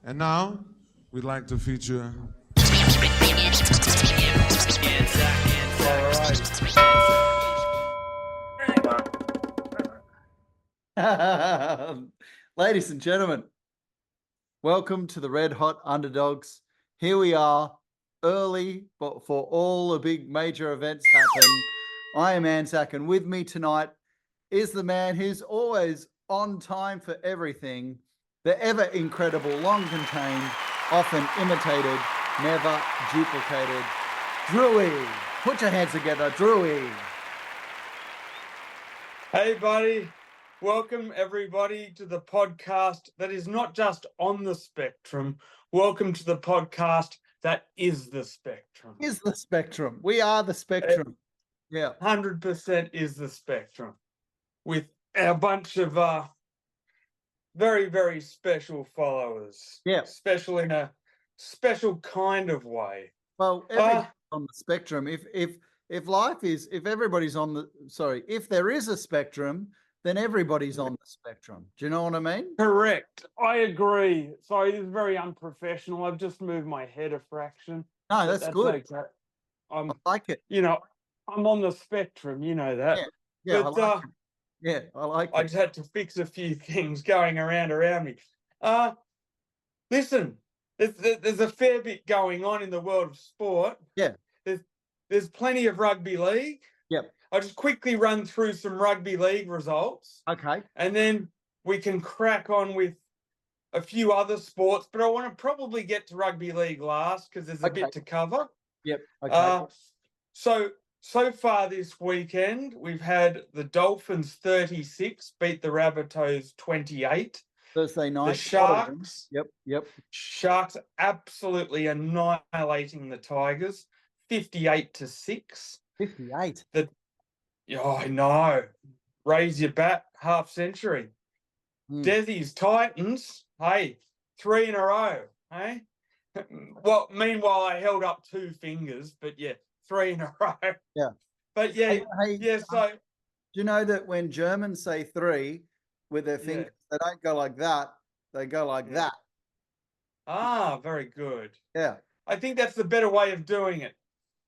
And now, we'd like to feature... Ladies and gentlemen, welcome to the Red Hot Underdogs. Here we are, early, but before all the big major events happen. I am Anzac, and with me tonight is the man who's always on time for everything, the ever incredible, long contained, often imitated, never duplicated, Tszyu. Put your hands together, Tszyu. Hey, buddy. Welcome, everybody, to the podcast that is not just on the spectrum. Welcome to the podcast that is the spectrum. Is the spectrum. We are the spectrum. Yeah. 100% is the spectrum. With a bunch of very, very special followers. Yeah. Special in a special kind of way. Well, everybody's on the spectrum. If life is, if everybody's on the, sorry, if there is a spectrum, then everybody's on the spectrum. Do you know what I mean? Correct. I agree. Sorry, this is very unprofessional. I've just moved my head a fraction. No, that's good. Okay. I like it. You know, I'm on the spectrum, you know that. Yeah, But, I like it. Yeah, I like I it. just had to fix a few things going around me. Listen, there's a fair bit going on in the world of sport. Yeah. There's plenty of rugby league. Yep. I'll just quickly run through some rugby league results. Okay. And then we can crack on with a few other sports. But I want to probably get to rugby league last because there's a bit to cover. Yep. Okay. So far this weekend, we've had the Dolphins 36 beat the Rabbitohs 28. Thursday night. The Sharks. Yep. Sharks absolutely annihilating the Tigers, 58-6. 58. Oh, I know. Raise your bat, half century. Desi's Titans, hey, 3 in a row, hey? Well, meanwhile, I held up 2 fingers, but yeah, 3 in a row. Yeah. But yeah, so... Do you know that when Germans say 3 with their fingers, they don't go like that, they go like that. Ah, very good. Yeah. I think that's the better way of doing it.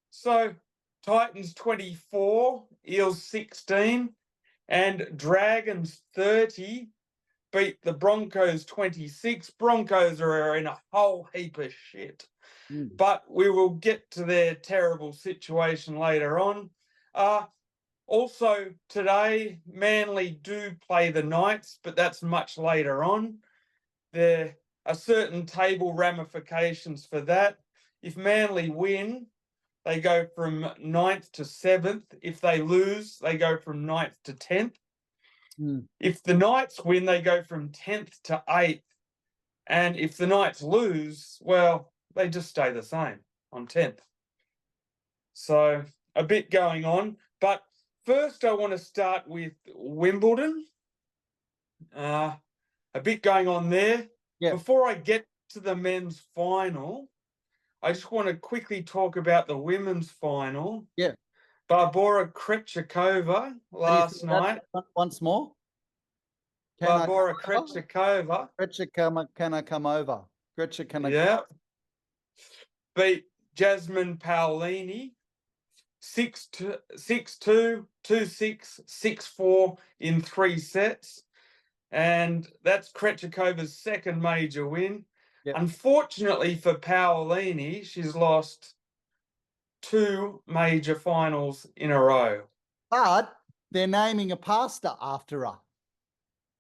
So, Titans 24, Eels 16, and Dragons 30 beat the Broncos 26. Broncos are in a whole heap of shit. But we will get to their terrible situation later on. Also, today, Manly do play the Knights, but that's much later on. There are certain table ramifications for that. If Manly win, they go from 9th to 7th. If they lose, they go from 9th to 10th. If the Knights win, they go from 10th to 8th. And if the Knights lose, well, they just stay the same on 10th. So a bit going on. But first, I want to start with Wimbledon. A bit going on there. Yeah. Before I get to the men's final, I just want to quickly talk about the women's final. Yeah. Barbora Krejcikova last night. Once more. Barbora Krejcikova. Krejcikova, can I come over? Krejcikova. Yeah. Beat Jasmine Paolini 6-2, 6-2, 2-6, 6-4 in 3 sets. And that's Krejcikova's second major win. Yep. Unfortunately for Paolini, she's lost 2 major finals in a row. But they're naming a pasta after her.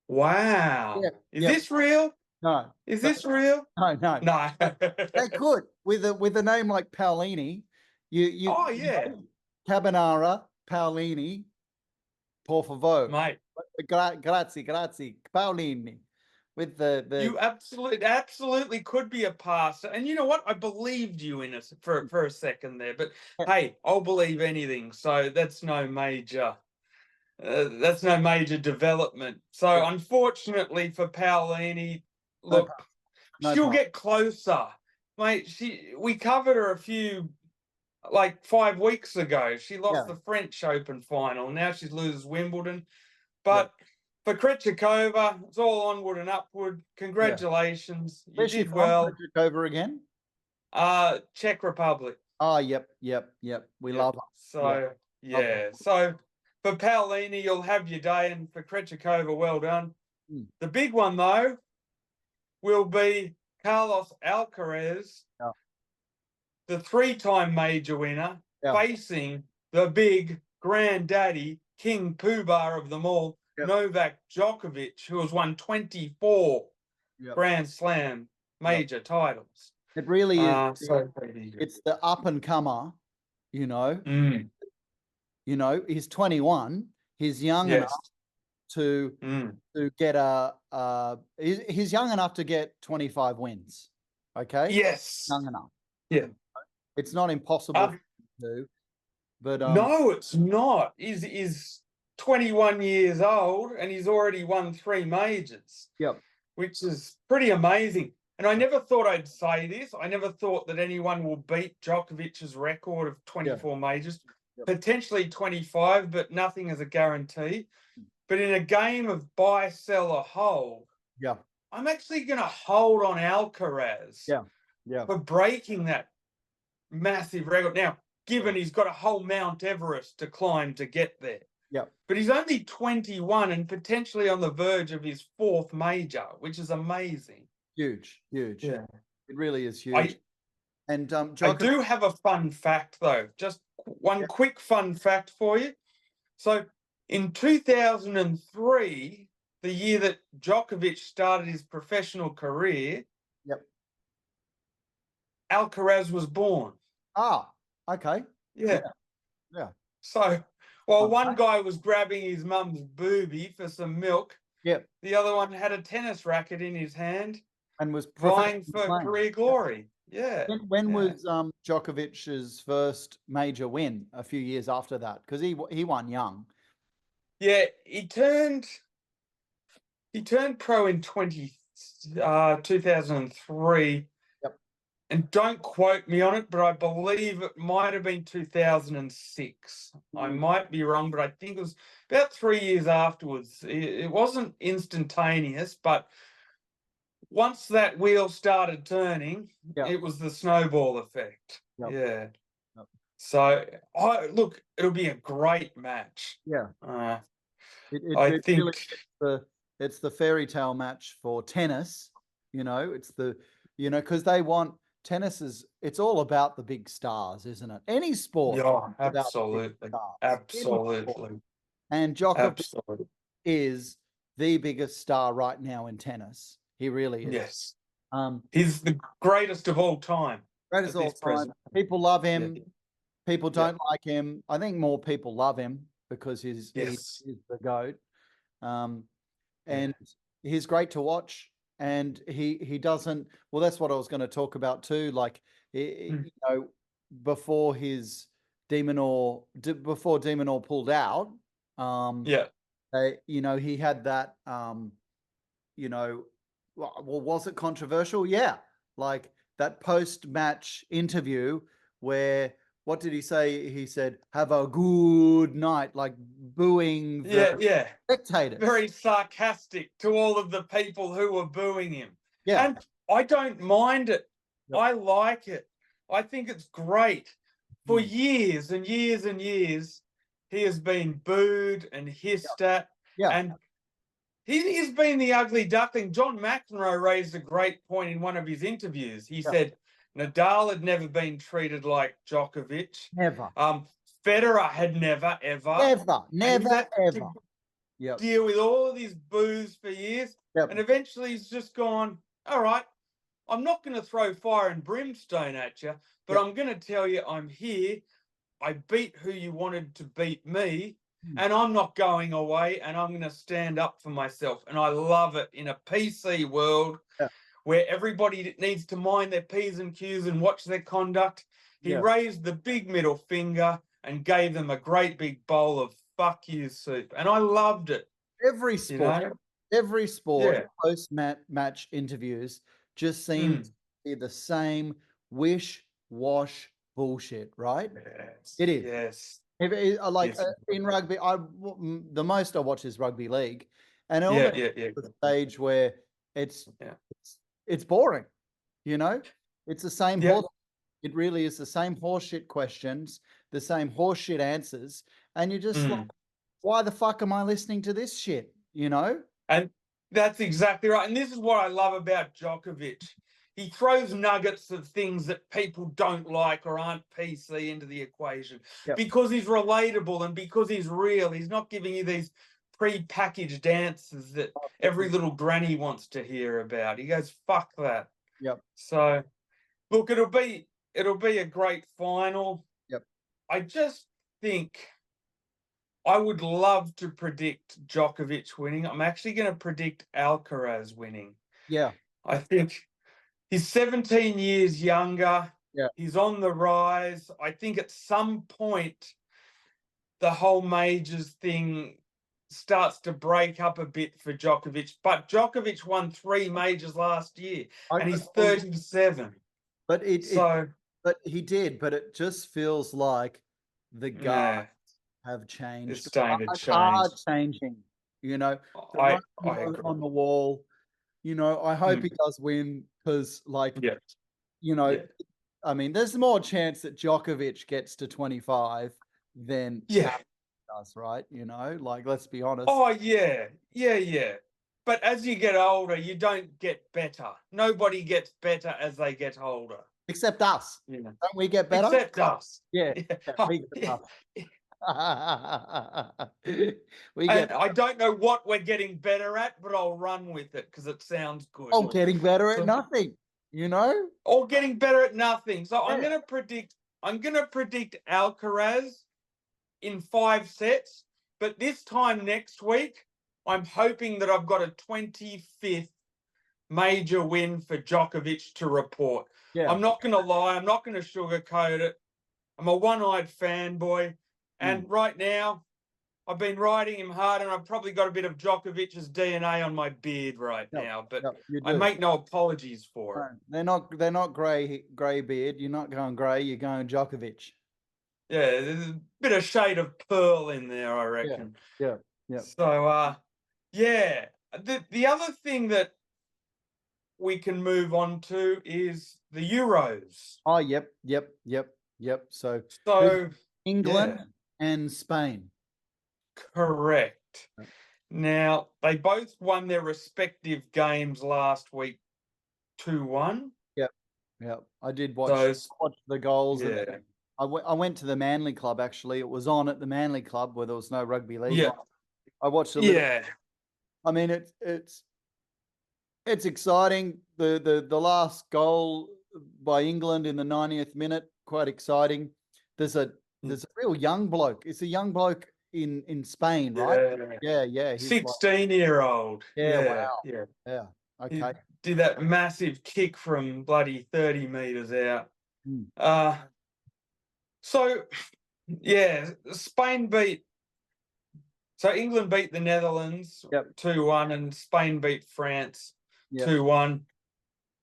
Wow. Is this real? No. Is this real? No. No. They could. With a name like Paolini, you Carbonara, Paolini, por favor. Mate. Grazie, Paolini. With the You absolutely could be a passer. And you know what? I believed you in it for a second there. But hey, I'll believe anything. So that's no major development. So unfortunately for Paolini, look, she'll get closer. Mate, we covered her a few, like 5 weeks ago. She lost the French Open final. Now she loses Wimbledon. But for Krejcikova, it's all onward and upward. Congratulations. You Where's she did from? well. Over again. Czech Republic. Oh, yep. We love her. So, yeah. So, for Paolini, you'll have your day. And for Krejcikova, well done. Mm. The big one, though, will be Carlos Alcaraz, the 3-time major winner, facing the big granddaddy, King Poobah of them all, Novak Djokovic, who has won 24 Grand Slam major titles. It really is. It's the up and comer, you know. Mm. You know, he's 21. He's young enough to get he's young enough to get 25 wins. Okay. Yes. Young enough. Yeah. It's not impossible to do, but no, it's not. He's 21 years old and he's already won 3 majors. Yep. Which is pretty amazing. And I never thought I'd say this. I never thought that anyone will beat Djokovic's record of 24 majors, potentially 25, but nothing is a guarantee. But in a game of buy, sell, or hold, I'm actually going to hold on Alcaraz for breaking that massive record. Now, given he's got a whole Mount Everest to climb to get there. But he's only 21 and potentially on the verge of his 4th major, which is amazing. Huge. Yeah. It really is huge. I do have a fun fact, though. Just one quick fun fact for you. So in 2003, the year that Djokovic started his professional career, Alcaraz was born. Ah, okay. Yeah. So while one guy was grabbing his mum's boobie for some milk, the other one had a tennis racket in his hand and was vying for career glory. Yeah. When was Djokovic's first major win? A few years after that, because he won young. Yeah, he turned pro in 2003. And don't quote me on it, but I believe it might have been 2006. I might be wrong, but I think it was about 3 years afterwards. It wasn't instantaneous, but once that wheel started turning, it was the snowball effect. So, look, it'll be a great match. I think really, it's the fairy tale match for tennis. You know, it's because they want. Tennis it's all about the big stars, isn't it? Any sport. Absolutely. And Djokovic is the biggest star right now in tennis. He really is. Yes. He's the greatest of all time. Greatest of all time. People love him. People don't like him. I think more people love him because he's the GOAT. And he's great to watch. And he doesn't. Well, that's what I was going to talk about too. Like, you know, before Demonor pulled out. You know, he had that. You know, well, was it controversial? Yeah, like that post-match interview where. What did he say? He said, "Have a good night," like booing the spectators. Very sarcastic to all of the people who were booing him. Yeah. And I don't mind it. I like it. I think it's great. For years and years and years, he has been booed and hissed at. And he's been the ugly duckling. John McEnroe raised a great point in one of his interviews. He said, Nadal had never been treated like Djokovic. Never. Federer had never, ever. Never, ever. Deal with all of these boos for years. And eventually he's just gone, all right, I'm not going to throw fire and brimstone at you, but I'm going to tell you I'm here. I beat who you wanted to beat me, and I'm not going away, and I'm going to stand up for myself. And I love it in a PC world. Where everybody needs to mind their P's and Q's and watch their conduct. He raised the big middle finger and gave them a great big bowl of fuck you soup. And I loved it. Every sport, post-match interviews just seems to be the same wish-wash bullshit, right? It is. In rugby, the most I watch is rugby league. And Yeah, almost yeah. the stage where it's Yeah. it's boring, you know? It's the same Yeah. horse. It really is the same horseshit questions, the same horseshit answers, and you're just like, why the fuck am I listening to this shit? You know? And that's exactly right. And this is what I love about Djokovic. He throws nuggets of things that people don't like or aren't PC into the equation Yep. because he's relatable and because he's real. He's not giving you these pre-packaged answers that every little granny wants to hear about. He goes, fuck that. Yep. So look, it'll be a great final. Yep. I just think I would love to predict Djokovic winning. I'm actually going to predict Alcaraz winning. Yeah. I think he's 17 years younger. Yeah. He's on the rise. I think at some point, the whole majors thing starts to break up a bit for Djokovic. But Djokovic won 3 majors last year, and he's 37. But But he did. But it just feels like the guards have changed. It's starting to change. Are changing. You know, I agree. on the wall. You know, I hope he does win because, like, you know, I mean, there's more chance that Djokovic gets to 25 than does, right? You know, like, let's be honest. Oh, yeah. But as you get older, you don't get better. Nobody gets better as they get older. Except us. Yeah. Don't we get better? Except us. Yeah. We get better. I don't know what we're getting better at, but I'll run with it because it sounds good. Oh, getting better at nothing, you know? Or getting better at nothing. So I'm gonna predict Alcaraz in 5 sets, but this time next week, I'm hoping that I've got a 25th major win for Djokovic to report. Yeah. I'm not gonna lie, I'm not gonna sugarcoat it. I'm a one-eyed fanboy. And right now, I've been riding him hard, and I've probably got a bit of Djokovic's DNA on my beard now. But I make no apologies for it. They're not grey beard. You're not going grey. You're going Djokovic. Yeah, there's a bit of shade of pearl in there, I reckon. Yeah. So the other thing that we can move on to is the Euros. Oh, yep. So England and Spain. Correct. Now, they both won their respective games last week 2-1. Yep. I did watch the goals. Yeah. I went to the Manly Club, actually. It was on at the Manly Club where there was no rugby league. Yeah. I watched a little. Yeah. I mean, it's exciting. The last goal by England in the 90th minute, quite exciting. There's a real young bloke. It's a young bloke in Spain, right? Yeah. 16-year-old. Wow. Yeah. Okay. He did that massive kick from bloody 30 meters out. England beat the Netherlands 2-1 and Spain beat France 2-1.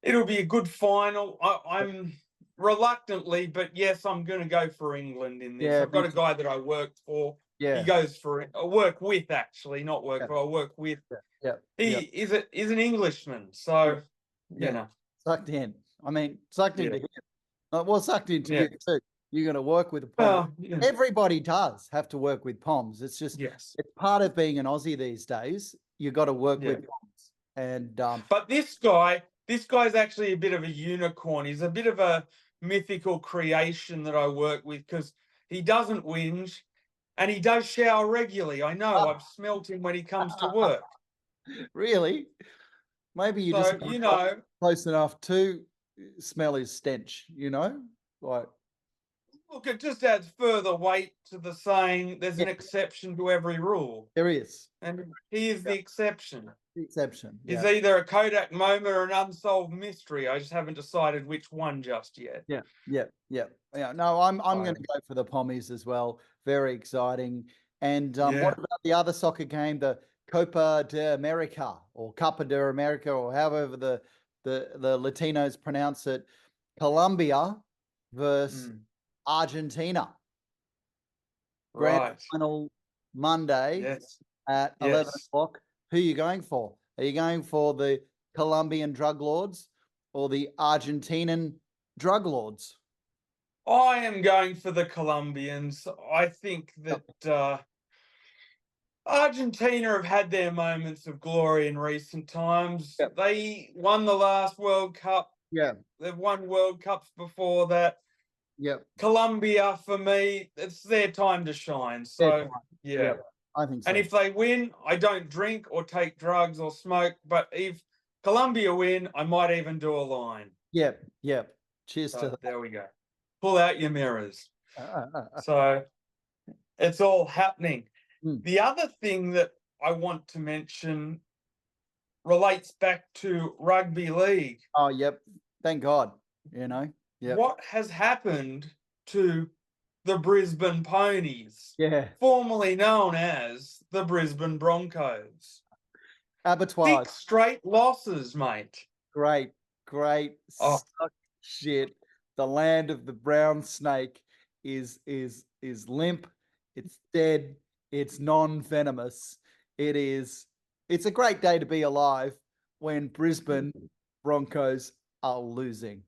It'll be a good final. I'm reluctantly, but yes, I'm going to go for England in this. I've got a guy that I worked for. Yeah. He goes for it. I work with, actually, not work for. I work with. He is an Englishman, so you know. Sucked in. I mean, sucked into him. Well, sucked into you too. You're going to work with a POM. Everybody does have to work with POMs. It's just it's part of being an Aussie these days. You got to work with POMs. And but this guy's actually a bit of a unicorn. He's a bit of a mythical creation that I work with because he doesn't whinge and he does shower regularly. I know. I've smelt him when he comes to work. Really? Maybe you just close enough to smell his stench, you know? Like, look, it just adds further weight to the saying there's an exception to every rule. There is. And he is the exception. The exception. Is either a Kodak moment or an unsolved mystery. I just haven't decided which one just yet. Yeah. No, I'm going to go for the Pommies as well. Very exciting. And what about the other soccer game, the Copa de America or Copa de America, or however the Latinos pronounce it? Colombia versus Argentina. Grand final Monday at 11 o'clock. Who are you going for? Are you going for the Colombian drug lords or the Argentinian drug lords? I am going for the Colombians. I think that Argentina have had their moments of glory in recent times. Yep. They won the last World Cup. Yeah. They've won World Cups before that. Yep. Colombia, for me, it's their time to shine. So, yeah. Yep. I think so. And if they win, I don't drink or take drugs or smoke. But if Colombia win, I might even do a line. Yep. Yep. Cheers So to that. there we go. Pull out your mirrors. So it's all happening. The other thing that I want to mention relates back to rugby league. Oh, yep. Thank God. You know. Yep. What has happened to the Brisbane Ponies, Yeah. formerly known as the Brisbane Broncos? Abattoirs. 6 straight losses, mate. Great. Oh. Suck shit. The land of the brown snake is limp. It's dead. It's non-venomous. It's a great day to be alive when Brisbane Broncos are losing.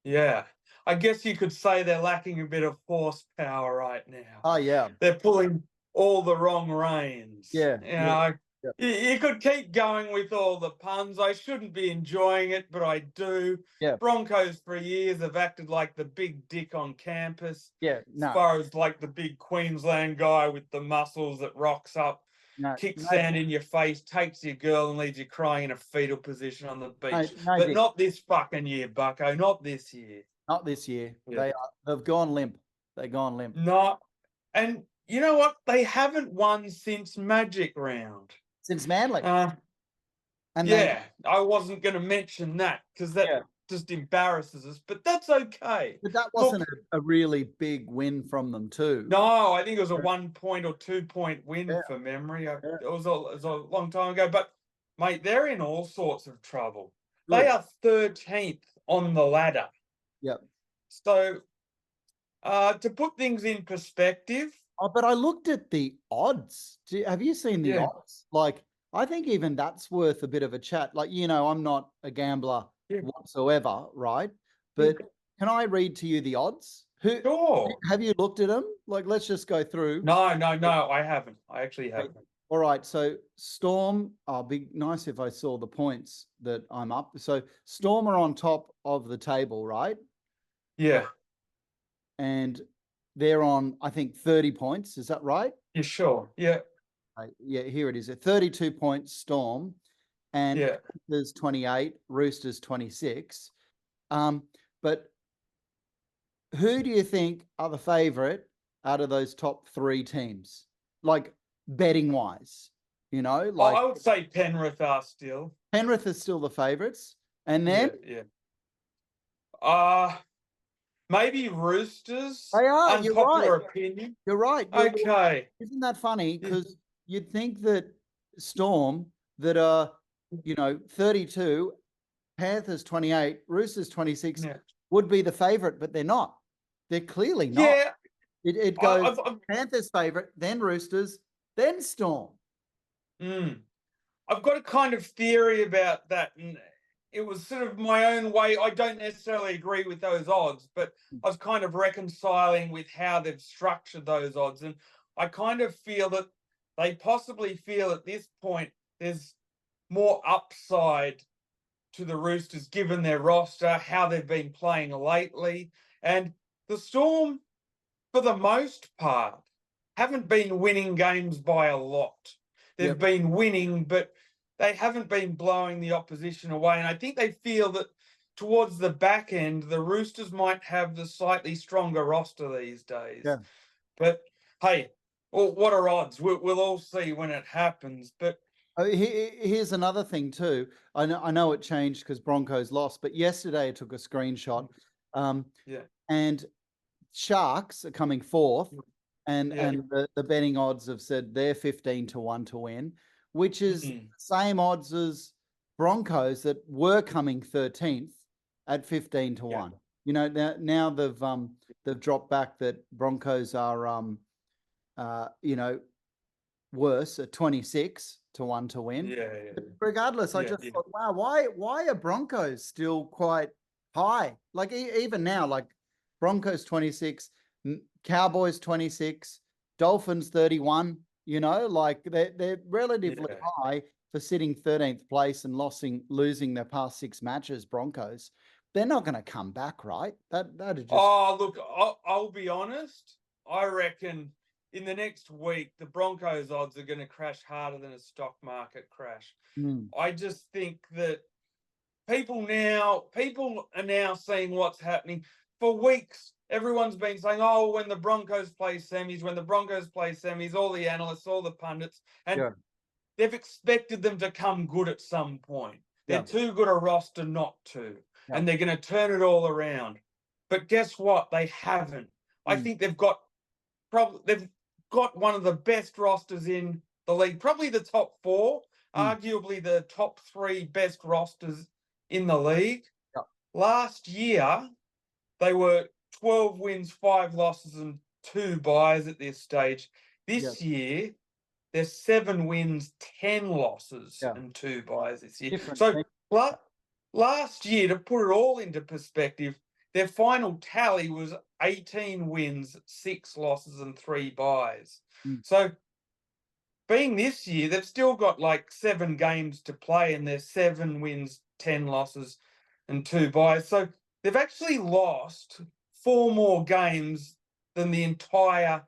Yeah. I guess you could say they're lacking a bit of horsepower right now. Oh, yeah. They're pulling all the wrong reins. Yeah. You know, you could keep going with all the puns. I shouldn't be enjoying it, but I do. Yeah. Broncos for years have acted like the big dick on campus. Yeah. As far as like the big Queensland guy with the muscles that rocks up, kicks sand in your face, takes your girl and leaves you crying in a fetal position on the beach. But not this fucking year, bucko. Not this year. Not this year. Yeah. They've gone limp. They've gone limp. No. And you know what? They haven't won since Magic Round. Since Manly. I wasn't going to mention that because that just embarrasses us, but that's okay. But that wasn't a really big win from them too. No, I think it was a 1 point or 2 point win for memory. It was a long time ago, but mate, they're in all sorts of trouble. Good. They are 13th on the ladder. Yep. So to put things in perspective. Oh, but I looked at the odds. Have you seen the odds? Like, I think even that's worth a bit of a chat. Like, you know, I'm not a gambler whatsoever, right? But can I read to you the odds? Sure. Have you looked at them? Like, let's just go through. No, I haven't. I actually haven't. All right. So Storm, be nice if I saw the points that I'm up. So Storm are on top of the table, right? Yeah. And they're on, I think, 30 points. Is that right? Yeah, sure. Yeah. Yeah, here it is. At 32 points, Storm, and Panthers 28, Roosters 26. But who do you think are the favourite out of those top 3 teams? Like betting wise, you know? Like I would say Penrith are still. Penrith is still the favourites. And then maybe Roosters. They are. Unpopular opinion. You're right. Okay. Isn't that funny? Because you'd think that Storm, that are, you know, 32, Panthers 28, Roosters 26, would be the favourite, but they're not. They're clearly not. Yeah. It goes Panthers favourite, then Roosters, then Storm. I've got a kind of theory about that, and it was sort of my own way. I don't necessarily agree with those odds, but I was kind of reconciling with how they've structured those odds. And I kind of feel that they possibly feel at this point there's more upside to the Roosters given their roster, how they've been playing lately. And the Storm, for the most part, haven't been winning games by a lot. They've been winning, but they haven't been blowing the opposition away. And I think they feel that towards the back end, the Roosters might have the slightly stronger roster these days. Yeah. But hey, well, what are odds? We'll all see when it happens. But here's another thing too. I know it changed because Broncos lost, but yesterday I took a screenshot. And Sharks are coming fourth, and the betting odds have said they're 15-1 to win, which is the same odds as Broncos that were coming 13th at 15-1. You know, now they've dropped back that Broncos are you know, worse at 26 to 1 to win. Yeah, But regardless, I Yeah, just yeah. thought, wow, why are Broncos still quite high? Like even now, like Broncos 26, Cowboys 26, Dolphins 31. You know, like they're relatively Yeah. high for sitting 13th place and losing their past 6 matches. Broncos, they're not going to come back, right? That'd just Oh, look, I'll be honest. I reckon in the next week, the Broncos odds are going to crash harder than a stock market crash. Mm, I just think that people are now seeing what's happening. For weeks, everyone's been saying, oh, when the Broncos play semis, all the analysts, all the pundits, and yeah, they've expected them to come good at some point. They're yeah, too good a roster not to, yeah. and they're going to turn it all around. But guess what? They haven't. I Mm. think they've got one of the best rosters in the league, probably the top 4, arguably the top 3 best rosters in the league. Yeah. Last year, they were 12 wins, 5 losses, and 2 byes at this stage. This year, they're 7 wins, 10 losses, Yeah. and 2 byes this year. Different So thing. last year, to put it all into perspective, their final tally was 18 wins, 6 losses, and 3 byes. Mm. So being this year, they've still got like 7 games to play, and they're 7 wins, 10 losses, and 2 byes. So they've actually lost 4 more games than the entire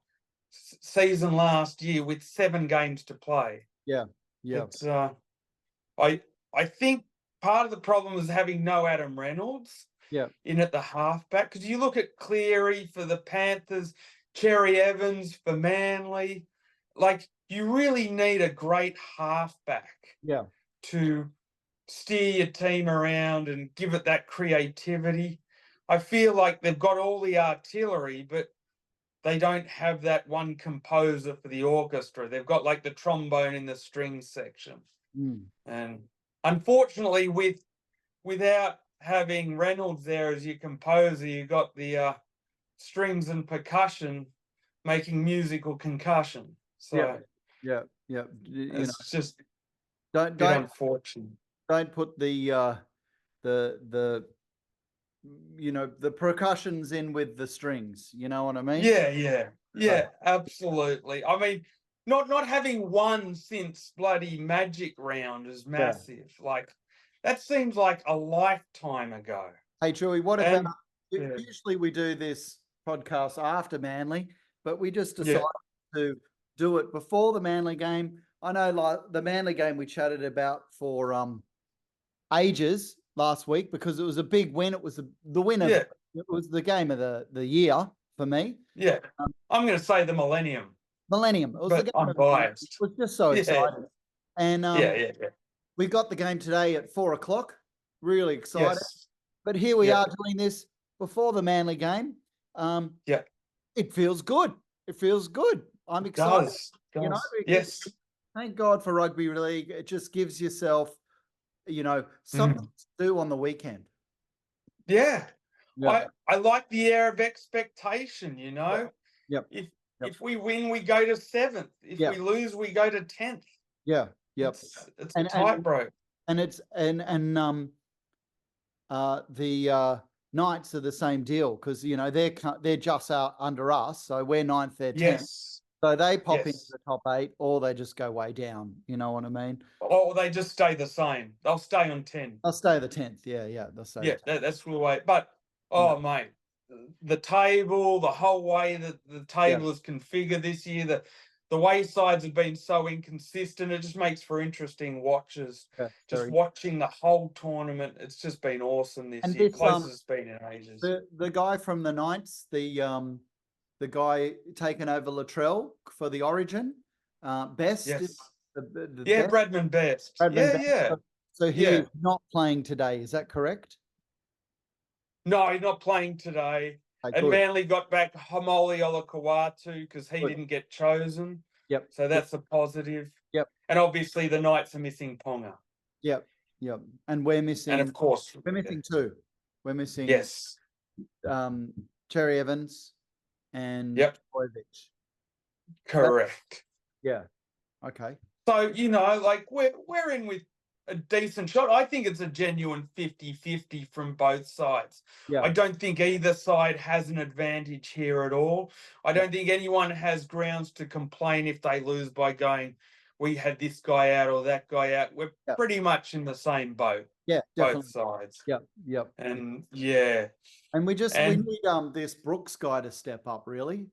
season last year with 7 games to play. Yeah, yeah, It's I think part of the problem is having no Adam Reynolds yeah, in at the halfback, because you look at Cleary for the Panthers, Cherry Evans for Manly, like you really need a great halfback yeah, to steer your team around and give it that creativity. I feel like they've got all the artillery, but they don't have that one composer for the orchestra. They've got like the trombone in the strings section. mm. And unfortunately, without having Reynolds there as your composer, you got the strings and percussion making musical concussion. So yeah. You know, it's just don't a bit don't unfortunate. don't put the the percussions in with the strings. You know what I mean? Yeah, absolutely. I mean, not having won since bloody Magic Round is Yeah. massive. Like that seems like a lifetime ago. Hey, Chewy, what And about? Usually we do this podcast after Manly, but we just Yeah. decided to do it before the Manly game. I know, like the Manly game, we chatted about for ages last week because it was a big win. It was the win of Yeah. it was the game of the year for me. Yeah, I'm going to say the Millennium, Millennium. It was the but game I'm of the year. biased. It was just so Yeah. exciting. And Yeah. we got the game today at 4:00. Really excited. Yes. But here we Yeah. are doing this before the Manly game. Yeah. It feels good. It feels good. I'm excited. Does. You know, Yes. thank God for rugby league. It just gives yourself, something to do on the weekend. Yeah. Yeah. I like the air of expectation, you know. Yep. If we win, we go to 7th. If Yep. we lose, we go to 10th. Yeah. Yep. It's a tightrope. And it's the Knights are the same deal because they're just out under us, so we're 9th, they're 10th. Yes. So they pop into Yes. the top 8, or they just go way down. You know what I mean? Or they just stay the same. They'll stay on 10. They'll stay the 10th. Yeah. They'll stay. Yeah, that's the way. But mate, the table, the whole way that the table is configured this year, the way sides have been so inconsistent, it just makes for interesting watches. Yeah, just watching the whole tournament, it's just been awesome this year. Closest it's been in ages. The guy from the Knights, the guy taking over Latrell for the Origin, Best. Yes. Best. Bradman Best. Bradman Best. Yeah. So he's not playing today. Is that correct? No, he's not playing today. Okay, and good. Manly got back Homoli Olakawatu because he didn't get chosen. Yep. So that's a positive. Yep. And obviously the Knights are missing Ponga. Yep. And we're missing. And of course, we're missing 2. We're missing. Yes. Cherry Evans and Yep. Boyvich. Correct. Yeah. Okay. So, like we're in with a decent shot. I think it's a genuine 50-50 from both sides. Yeah. I don't think either side has an advantage here at all. I don't think anyone has grounds to complain if they lose by going, we had this guy out or that guy out. We're pretty much in the same boat. Yeah, definitely. Both sides. Yep. And And we And- need this Brooks guy to step up, really.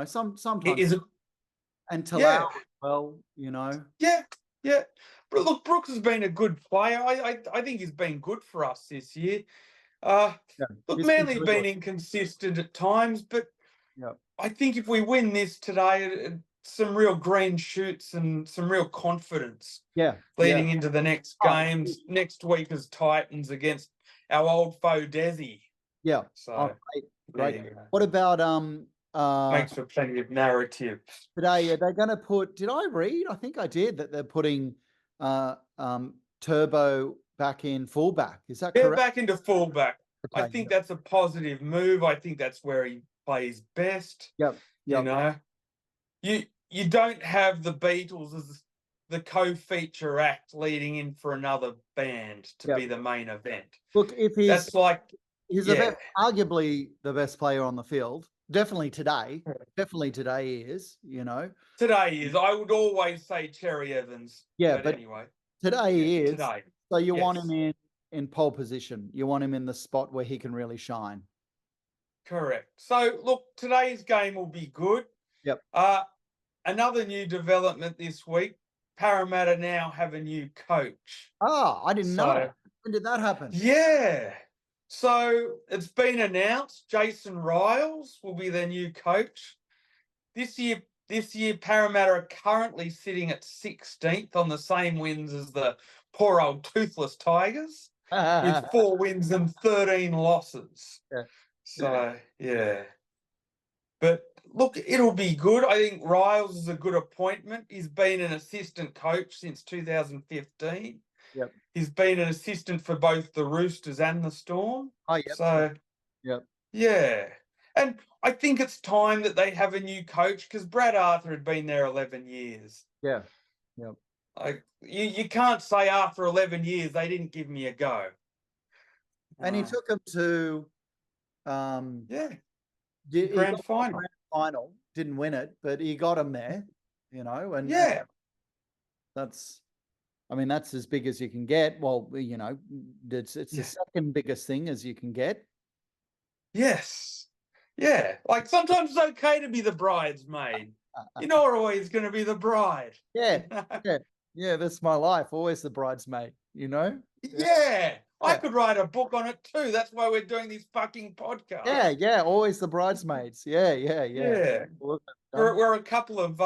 Sometimes is it? and Tszyu Yeah. as well, Yeah. But look, Brooks has been a good player. I think he's been good for us this year. Look, he's Manly's been been good. inconsistent at times, but Yeah. I think if we win this today, some real green shoots and some real confidence Yeah. leading into the next games. Next week is Titans against our old foe Desi. Yeah. So great. What about makes for plenty of narrative. today? Are they going to put? Did I read? I think I did that they're putting Turbo back in fullback. Is that correct? Back into fullback. Okay, I think that's a positive move. I think that's where he plays best. Yep. You don't have the Beatles as the co-feature act leading in for another band to be the main event. Look, if that's like he's arguably the best player on the field. Definitely today. Definitely today is. Today is. I would always say Cherry Evans. Yeah, but anyway, today he is. Today. So you want him in pole position. You want him in the spot where he can really shine. Correct. So look, today's game will be good. Yep. Another new development this week. Parramatta now have a new coach. I didn't know. When did that happen? Yeah. So it's been announced Jason Riles will be their new coach. This year, Parramatta are currently sitting at 16th on the same wins as the poor old toothless Tigers with 4 wins and 13 losses. Yeah. So, But look, it'll be good. I think Riles is a good appointment. He's been an assistant coach since 2015. Yep. He's been an assistant for both the Roosters and the Storm. Oh, yep. So, yeah. And I think it's time that they have a new coach because Brad Arthur had been there 11 years. Yeah. You can't say after 11 years they didn't give me a go. And he took him to grand final. Didn't win it, but he got him there, and that's as big as you can get. Well, it's the second biggest thing as you can get. Yes. Yeah. Like sometimes it's okay to be the bridesmaid. You're not always going to be the bride. Yeah. That's my life. Always the bridesmaid, Yeah. I could write a book on it too. That's why we're doing these fucking podcasts. Yeah. Always the bridesmaids. Yeah. We're a couple of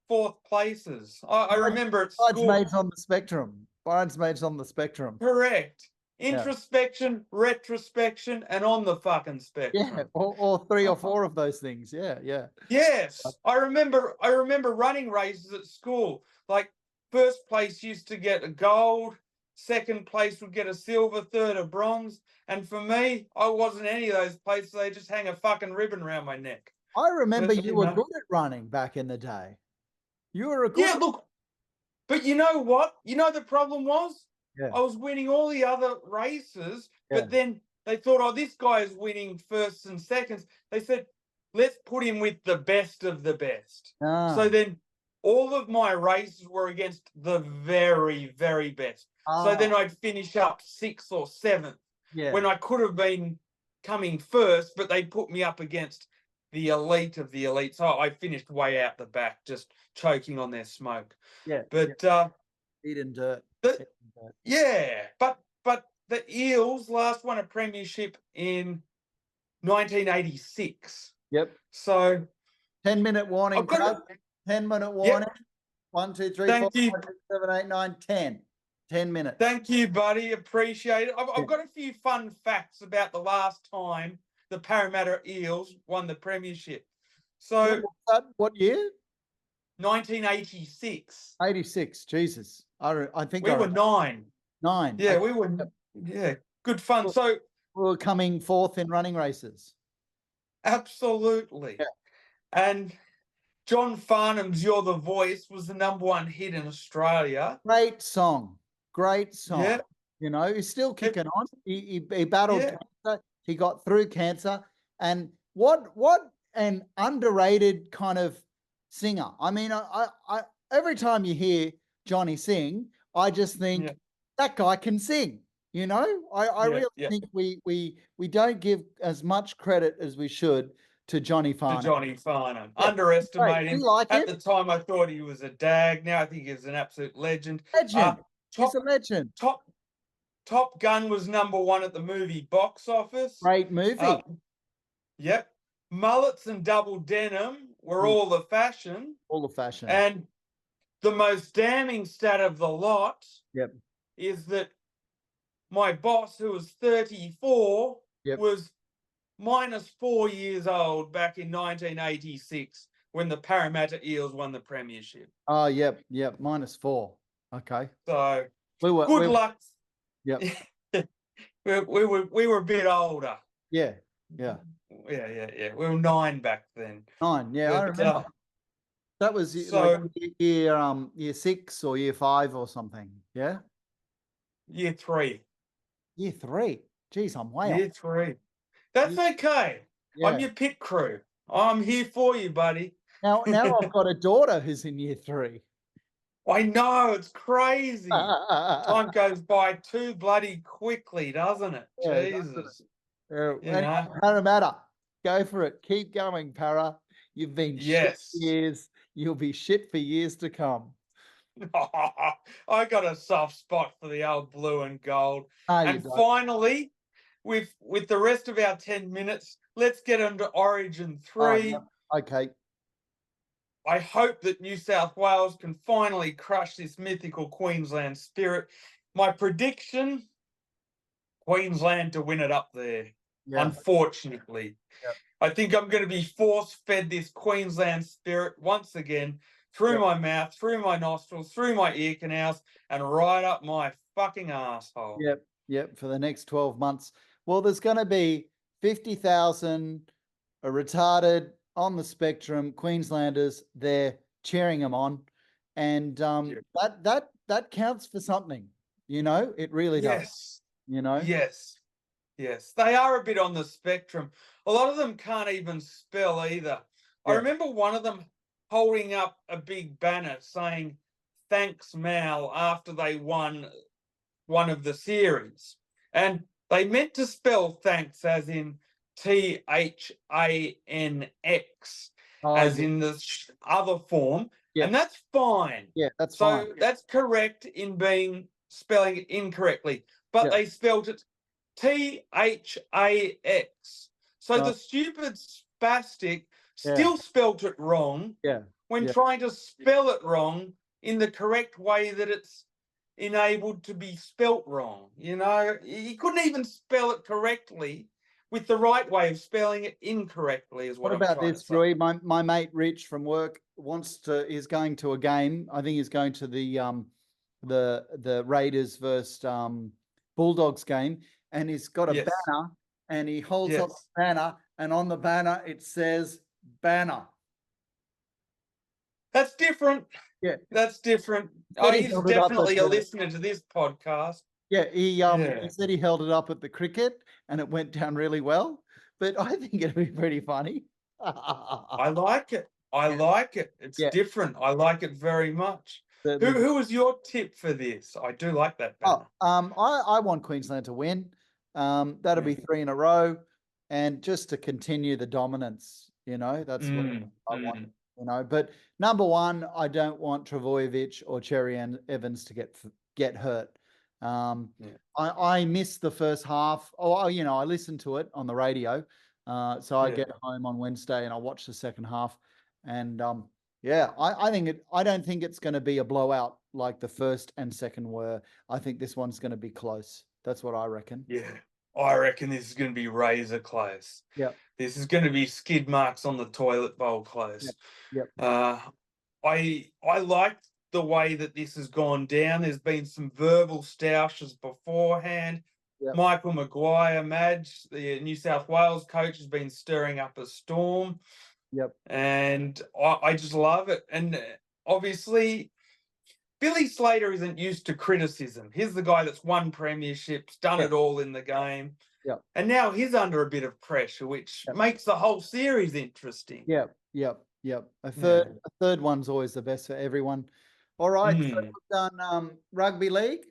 fourth places. I remember at school. Bridesmaids on the spectrum. Bridesmaids on the spectrum. Correct. Introspection, retrospection, and on the fucking spectrum. Yeah, or 3 or 4 of those things. Yeah. Yes, I remember running races at school. Like first place used to get a gold, second place would get a silver, third a bronze, and for me, I wasn't any of those places. They just hang a fucking ribbon around my neck. I remember you were good at running back in the day. You were a good. Look, but you know what? You know the problem was. Yeah. I was winning all the other races, but then they thought, this guy is winning firsts and seconds. They said, let's put him with the best of the best. So then all of my races were against the very, very best. So then I'd finish up 6th or 7th when I could have been coming first, but they put me up against the elite of the elite. So I finished way out the back, just choking on their smoke. Yeah. But eating dirt. but the Eels last won a premiership in 1986. Yep. So 10-minute warning. 10-minute warning. Yep. 1, 2, 3, Thank 4, you. 5, 6, 7, 8, 9, 10. 10 minutes. Thank you, buddy. Appreciate it. I've got a few fun facts about the last time the Parramatta Eels won the premiership. So what year? 1986. 86. Jesus. I think we were 9. 9. Yeah, we were. Yeah, good fun. So we were coming 4th in running races. Absolutely. Yeah. And John Farnham's "You're the Voice" was the #1 hit in Australia. Great song. Great song. Yeah. You know, he's still kicking on. He battled Yeah. cancer. He got through cancer. And what an underrated kind of singer. I mean, I every time you hear Johnny sing, I just think Yeah. that guy can sing. You know, I Yeah, really yeah. think we don't give as much credit as we should to Johnny To Farnham. Johnny Farnham. Yeah. Underestimate Great. him. We like At him. the time, I thought he was a dag. Now I think he's an absolute legend. Legend. He's Top, a legend. Top Gun was #1 at the movie box office. Great movie. Yep. Mullets and double denim were all the fashion. All the fashion. And the most damning stat of the lot Yep. is that my boss, who was 34, Yep. was -4 years old back in 1986 when the Parramatta Eels won the premiership. Oh, yep, -4. Okay. So Good luck. Yep. we were a bit older. Yeah. Yeah. We were 9 back then. 9. Yeah, I But, remember. That was so- like year 6 or year 5 or something. Yeah. Year 3. Year 3. Geez, I'm way Year off. 3. That's okay. Yeah. I'm your pit crew. I'm here for you, buddy. Now I've got a daughter who's in year 3. I know, it's crazy. Time goes by too bloody quickly, doesn't it? Yeah, Jesus. Anyway, Parramatta, go for it. Keep going, Para. You've been Yes. shit for years. You'll be shit for years to come. I got a soft spot for the old blue and gold. No, you And don't. finally, with the rest of our 10 minutes, let's get into Origin 3. yep. Okay. I hope that New South Wales can finally crush this mythical Queensland spirit. My prediction, Queensland to win it up there, Yeah. unfortunately. Yep. I think I'm going to be force-fed this Queensland spirit once again through my mouth, through my nostrils, through my ear canals, and right up my fucking asshole. Yep, for the next 12 months. Well, there's going to be 50,000 retarded on the spectrum Queenslanders there cheering them on, and that counts for something. You know, it really does. You know. Yes, they are a bit on the spectrum. A lot of them can't even spell either. I remember one of them holding up a big banner saying "Thanks, Mal" after they won one of the series, and they meant to spell thanks as in THANX, as in the other form, and that's fine. Yeah, that's so fine. that's correct in spelling it incorrectly, but they spelled it THAX. So the stupid spastic still spelt it wrong when trying to spell it wrong in the correct way that it's enabled to be spelt wrong. You know, he couldn't even spell it correctly with the right way of spelling it incorrectly is what I'm about trying this, to say. Rui? My mate Rich from work is going to a game. I think he's going to the Raiders versus Bulldogs game, and he's got a banner, and he holds up the banner, and on the banner it says "banner." That's different. Yeah, that's different. But he He's held it up definitely at a the- listener to this podcast. Yeah, he said he held it up at the cricket, and it went down really well. But I think it'd be pretty funny. I like it. I like it. It's different. I like it very much. Who was your tip for this? I do like that banner. I want Queensland to win. That'll be 3 in a row, and just to continue the dominance. You know, that's what I want. You know, but number one, I don't want Travojevic or Cherry Evans to get hurt. I missed the first half. You know, I listened to it on the radio. So I get home on Wednesday and I watch the second half. And I don't think it's going to be a blowout like the first and second were. I think this one's going to be close. That's what I reckon. Yeah, I reckon this is going to be razor close. Yeah. This is going to be skid marks on the toilet bowl close. Yep. I like the way that this has gone down. There's been some verbal stoushes beforehand. Yep. Michael Maguire, Madge, the New South Wales coach, has been stirring up a storm. Yep. And I just love it. And obviously, Billy Slater isn't used to criticism. He's the guy that's won premierships, done Yep. it all in the game. Yep. And now he's under a bit of pressure, which Yep. makes the whole series interesting. Yep. A third one's always the best for everyone. All right, so we've done rugby league.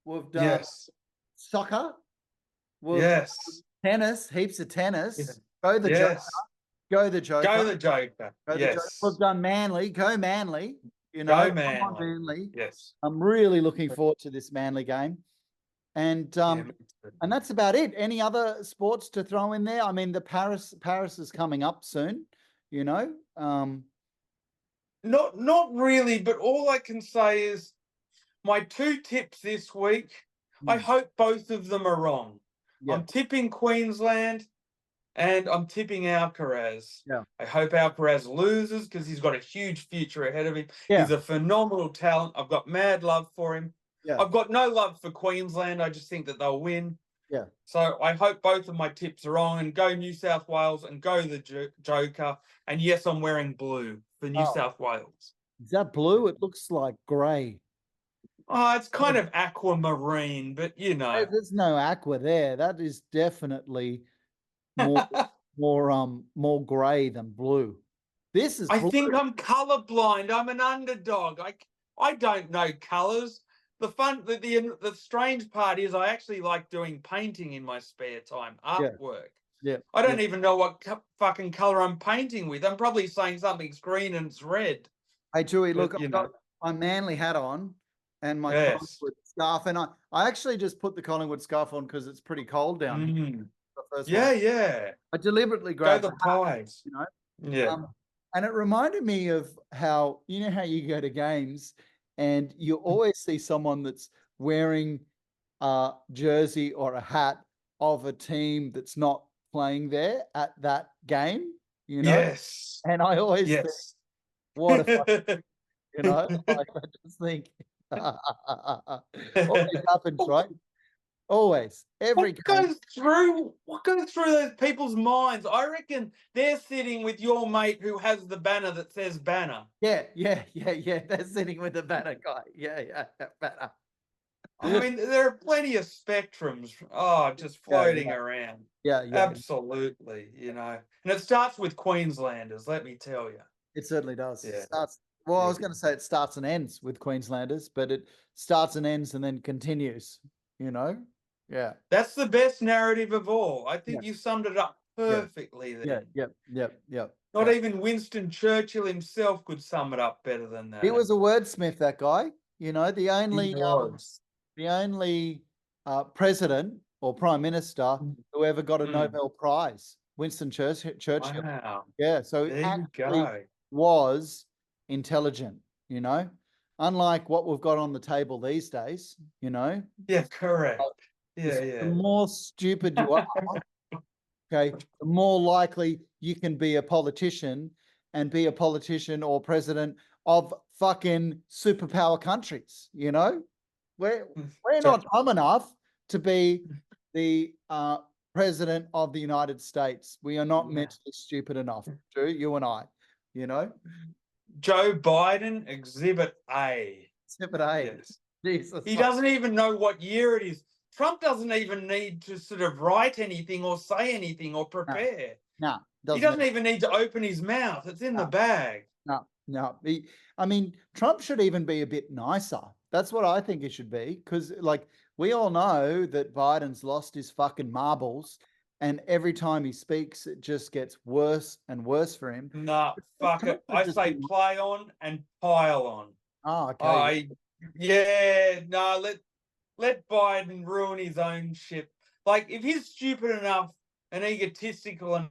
We've done soccer. We've done tennis, heaps of tennis. Yes. Go the Joker. Go the Joker. Go the Joker. Go the Joker. We've done Manly. Go Manly. You know, go Manly. Come on, Manly. Yes. I'm really looking forward to this Manly game. And that's about it. Any other sports to throw in there? I mean, the Paris is coming up soon, you know. Not really, but all I can say is my 2 tips this week, I hope both of them are wrong. I'm tipping Queensland and I'm tipping Alcaraz. Yeah. I hope Alcaraz loses because he's got a huge future ahead of him. Yeah. He's a phenomenal talent. I've got mad love for him. Yeah. I've got no love for Queensland. I just think that they'll win. Yeah. So I hope both of my tips are wrong, and go New South Wales and go the Joker. And yes, I'm wearing blue for New South Wales. Is that blue? It looks like grey. Oh, it's kind of aquamarine, but you know. There's no aqua there. That is definitely more grey than blue. This is blue. I think I'm colourblind. I'm an underdog. I don't know colours. The strange part is I actually like doing painting in my spare time, artwork. Yeah. I don't even know what fucking colour I'm painting with. I'm probably saying something's green and it's red. Hey, Tszyu, look, I've got my Manly hat on and my Collingwood scarf. And I actually just put the Collingwood scarf on because it's pretty cold down here. Yeah. I deliberately grabbed the pies. You know? Yeah. And it reminded me of how, you know, how you go to games and you always see someone that's wearing a jersey or a hat of a team that's not playing there at that game, you know? Yes. And I always think, what if you know, like I just think always happens, right? Always. What goes through those people's minds? I reckon they're sitting with your mate who has the banner that says banner. Yeah. They're sitting with the banner guy. Yeah, banner. I mean, there are plenty of spectrums, just floating around. Yeah. Absolutely, you know. And it starts with Queenslanders, let me tell you. It certainly does. Yeah. It starts, well, I was going to say it starts and ends with Queenslanders, but it starts and ends and then continues, you know? Yeah. That's the best narrative of all. I think you summed it up perfectly there. Yep. Not even Winston Churchill himself could sum it up better than that. He was a wordsmith, that guy. You know, the only president or prime minister who ever got a Nobel Prize, Winston Churchill. Wow. Yeah, so he actually was intelligent, you know, unlike what we've got on the table these days, you know. Yeah, correct. Yeah. The more stupid you are, okay, the more likely you can be a politician and be a politician or president of fucking superpower countries, you know? We're not dumb enough to be the president of the United States. We are not mentally stupid enough, Drew, you and I, you know? Joe Biden, Exhibit A. Exhibit A. Yes. Jesus. He doesn't even know what year it is. Trump doesn't even need to sort of write anything or say anything or prepare. No. He doesn't even need to open his mouth. It's in the bag. No. I mean, Trump should even be a bit nicer. That's what I think he should be. Because, like, we all know that Biden's lost his fucking marbles. And every time he speaks, it just gets worse and worse for him. No, fuck it. I say play on and pile on. Oh, okay. Let Biden ruin his own shit. Like, if he's stupid enough and egotistical